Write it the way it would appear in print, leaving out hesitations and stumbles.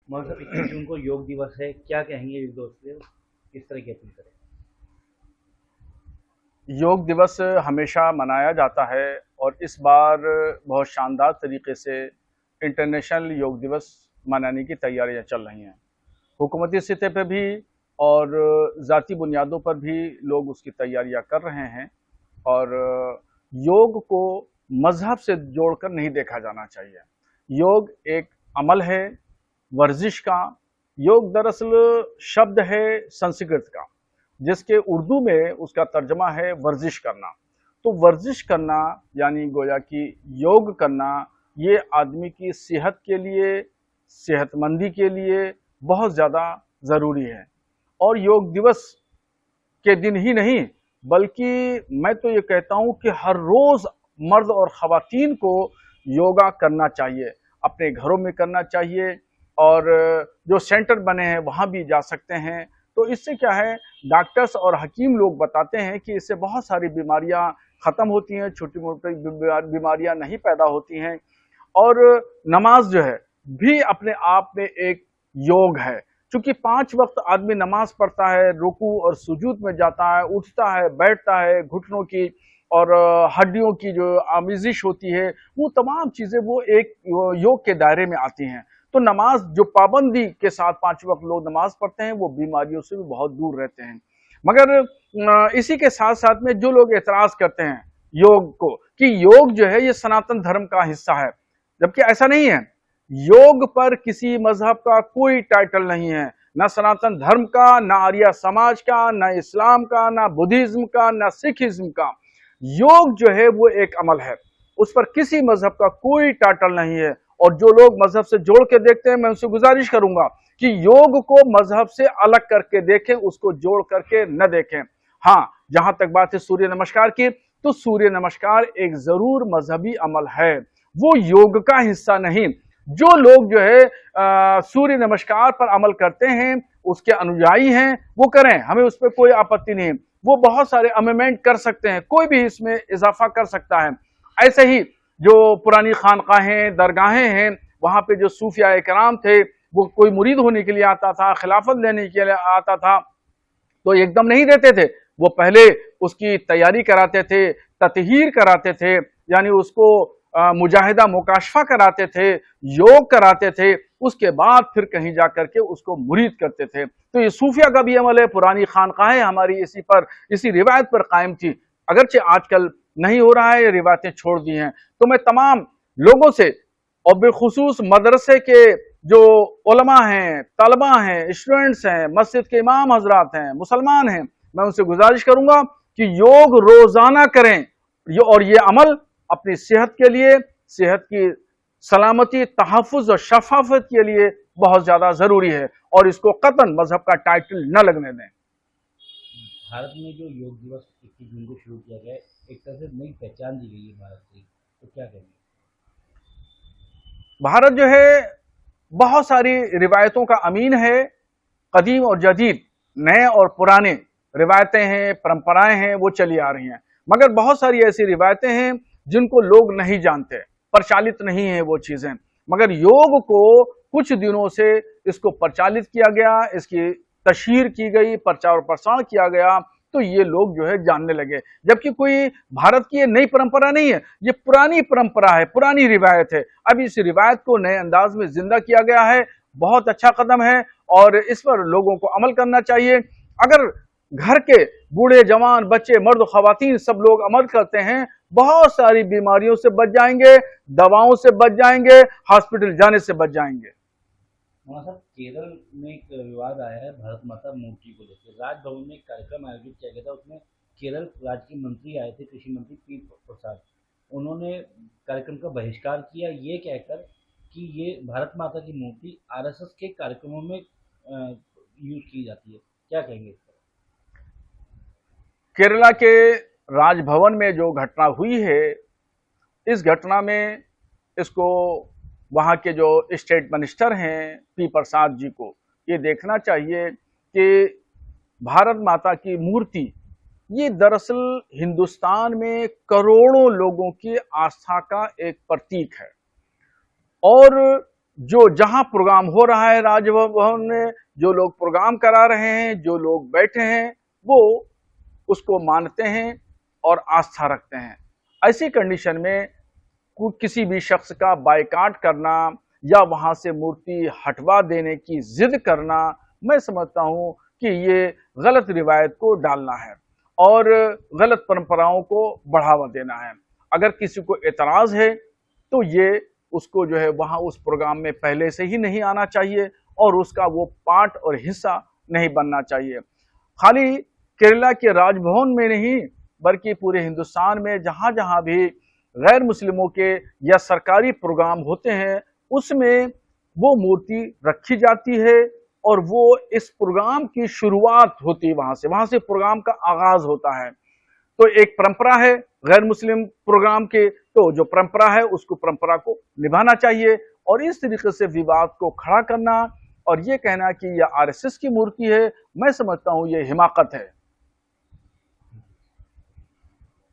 मौसम 21 जून को योग दिवस है, क्या कहेंगे योग दिवस पे? किस तरह की अपील करें? योग दिवस हमेशा मनाया जाता है और इस बार बहुत शानदार तरीके से इंटरनेशनल योग दिवस मनाने की तैयारियां चल रही हैं। हुकूमती सतह पे भी और ज़ाती बुनियादों पर भी लोग उसकी तैयारियां कर रहे हैं और योग को मजहब से जोड़कर नहीं देखा जाना चाहिए। योग एक अमल है, वर्जिश का। योग दरअसल शब्द है संस्कृत का, जिसके उर्दू में उसका तर्जमा है वर्जिश करना। तो वर्जिश करना यानी गोया कि योग करना, ये आदमी की सेहत के लिए, सेहतमंदी के लिए बहुत ज़्यादा ज़रूरी है। और योग दिवस के दिन ही नहीं, बल्कि मैं तो ये कहता हूं कि हर रोज मर्द और खवातीन को योगा करना चाहिए, अपने घरों में करना चाहिए और जो सेंटर बने हैं वहां भी जा सकते हैं। तो इससे क्या है, डॉक्टर्स और हकीम लोग बताते हैं कि इससे बहुत सारी बीमारियां खत्म होती हैं, छोटी मोटी बीमारियां नहीं पैदा होती हैं। और नमाज जो है भी अपने आप में एक योग है, क्योंकि 5 वक्त आदमी नमाज पढ़ता है, रुकू और सुजूद में जाता है, उठता है, बैठता है, घुटनों की और हड्डियों की जो आमिजिश होती है, वो तमाम चीजें वो एक योग के दायरे में आती हैं। तो नमाज जो पाबंदी के साथ 5 वक्त लोग नमाज पढ़ते हैं, वो बीमारियों से भी बहुत दूर रहते हैं। मगर इसी के साथ साथ में जो लोग एतराज करते हैं योग को कि योग जो है ये सनातन धर्म का हिस्सा है, जबकि ऐसा नहीं है। योग पर किसी मजहब का कोई टाइटल नहीं है, ना सनातन धर्म का, ना आर्य समाज का, ना इस्लाम का, ना बुद्धिज्म का, ना सिखिज्म का। योग जो है वो एक अमल है, उस पर किसी मजहब का कोई टाइटल नहीं है। और जो लोग मजहब से जोड़ के देखते हैं, मैं उनसे गुजारिश करूंगा कि योग को मजहब से अलग करके देखें, उसको जोड़ करके न देखें। हाँ, जहां तक बात है सूर्य नमस्कार की, तो सूर्य नमस्कार एक जरूर मजहबी अमल है, वो योग का हिस्सा नहीं। जो लोग जो है सूर्य नमस्कार पर अमल करते हैं, उसके अनुयायी हैं, वो करें, हमें उस पर कोई आपत्ति नहीं। वो बहुत सारे अमेंडमेंट कर सकते हैं, कोई भी इसमें इजाफा कर सकता है। ऐसे ही जो पुरानी खानकाहें, दरगाहें हैं, वहां पे जो सूफिया कराम थे, वो कोई मुरीद होने के लिए आता था, खिलाफत लेने के लिए आता था, तो एकदम नहीं देते थे। वो पहले उसकी तैयारी कराते थे, ततहीर कराते थे, यानी उसको मुजाहिदा मुकाशफा कराते थे, योग कराते थे, उसके बाद फिर कहीं जाकर के उसको मुरीद करते थे। तो ये सूफिया का भी अमल है, पुरानी खानकाहें हमारी इसी रिवायत पर कायम थी। अगरचे आजकल नहीं हो रहा है, ये रिवायतें छोड़ दी हैं। तो मैं तमाम लोगों से और बिलखुसूस मदरसे के जो उलमा हैं, तलबा हैं, स्टूडेंट्स हैं, मस्जिद के इमाम हजरात हैं, मुसलमान हैं, मैं उनसे गुजारिश करूंगा कि योग रोजाना करें। और ये अमल अपनी सेहत के लिए, सेहत की सलामती, तहफ़्फ़ुज़ और शफाफत के लिए बहुत ज्यादा जरूरी है, और इसको कतन मजहब का टाइटल न लगने दें। भारत में जो योग दिवस 21 जून को शुरू किया गया है, एक तरह से नई पहचान दी गई है भारत की, तो क्या कहेंगे? भारत जो है बहुत सारी रिवायतों का अमीन है, कदीम और जदीद, नए और पुराने रिवायतें हैं, परंपराएं हैं, वो चली आ रही हैं। मगर बहुत सारी ऐसी रिवायतें हैं जिनको लोग नहीं जानते, प्रचालित नहीं है वो चीजें। मगर योग को कुछ दिनों से इसको प्रचालित किया गया, इसकी तशहीर की गई, प्रचार प्रसार किया गया, तो ये लोग जो है जानने लगे। जबकि कोई भारत की ये नई परंपरा नहीं है, ये पुरानी परंपरा है, पुरानी रिवायत है। अब इस रिवायत को नए अंदाज में जिंदा किया गया है, बहुत अच्छा कदम है और इस पर लोगों को अमल करना चाहिए। अगर घर के बूढ़े जवान, बच्चे, मर्द, खवातीन सब लोग अमल करते हैं, बहुत सारी बीमारियों से बच जाएंगे, दवाओं से बच जाएंगे, हॉस्पिटल जाने से बच जाएंगे। वहाँ सर, केरल में एक विवाद आया है भारत माता मूर्ति को लेकर। राजभवन में एक कार्यक्रम आयोजित किया गया था, उसमें केरल राज्य के मंत्री आए थे, कृषि मंत्री पी प्रसाद। उन्होंने कार्यक्रम का बहिष्कार किया, ये कहकर कि ये भारत माता की मूर्ति आरएसएस के कार्यक्रमों में यूज की जाती है। क्या कहेंगे इस पर? केरला के राजभवन में जो घटना हुई है, इस घटना में इसको वहाँ के जो स्टेट मिनिस्टर हैं पी प्रसाद जी को ये देखना चाहिए कि भारत माता की मूर्ति ये दरअसल हिंदुस्तान में करोड़ों लोगों की आस्था का एक प्रतीक है। और जो जहां प्रोग्राम हो रहा है राजभवन में, जो लोग प्रोग्राम करा रहे हैं, जो लोग बैठे हैं, वो उसको मानते हैं और आस्था रखते हैं। ऐसी कंडीशन में किसी भी शख्स का बायकाट करना या वहां से मूर्ति हटवा देने की जिद करना, मैं समझता हूं कि ये गलत रिवायत को डालना है और गलत परंपराओं को बढ़ावा देना है। अगर किसी को एतराज है तो ये उसको जो है वहां उस प्रोग्राम में पहले से ही नहीं आना चाहिए और उसका वो पार्ट और हिस्सा नहीं बनना चाहिए। खाली केरला के राजभवन में नहीं बल्कि पूरे हिंदुस्तान में जहां जहां भी गैर मुस्लिमों के या सरकारी प्रोग्राम होते हैं उसमें वो मूर्ति रखी जाती है और वो इस प्रोग्राम की शुरुआत होती है, वहां से प्रोग्राम का आगाज होता है। तो एक परंपरा है गैर मुस्लिम प्रोग्राम के, तो जो परंपरा है उसको परंपरा को निभाना चाहिए और इस तरीके से विवाद को खड़ा करना और ये कहना कि यह आरएसएस की मूर्ति है, मैं समझता हूं ये हिमाकत है।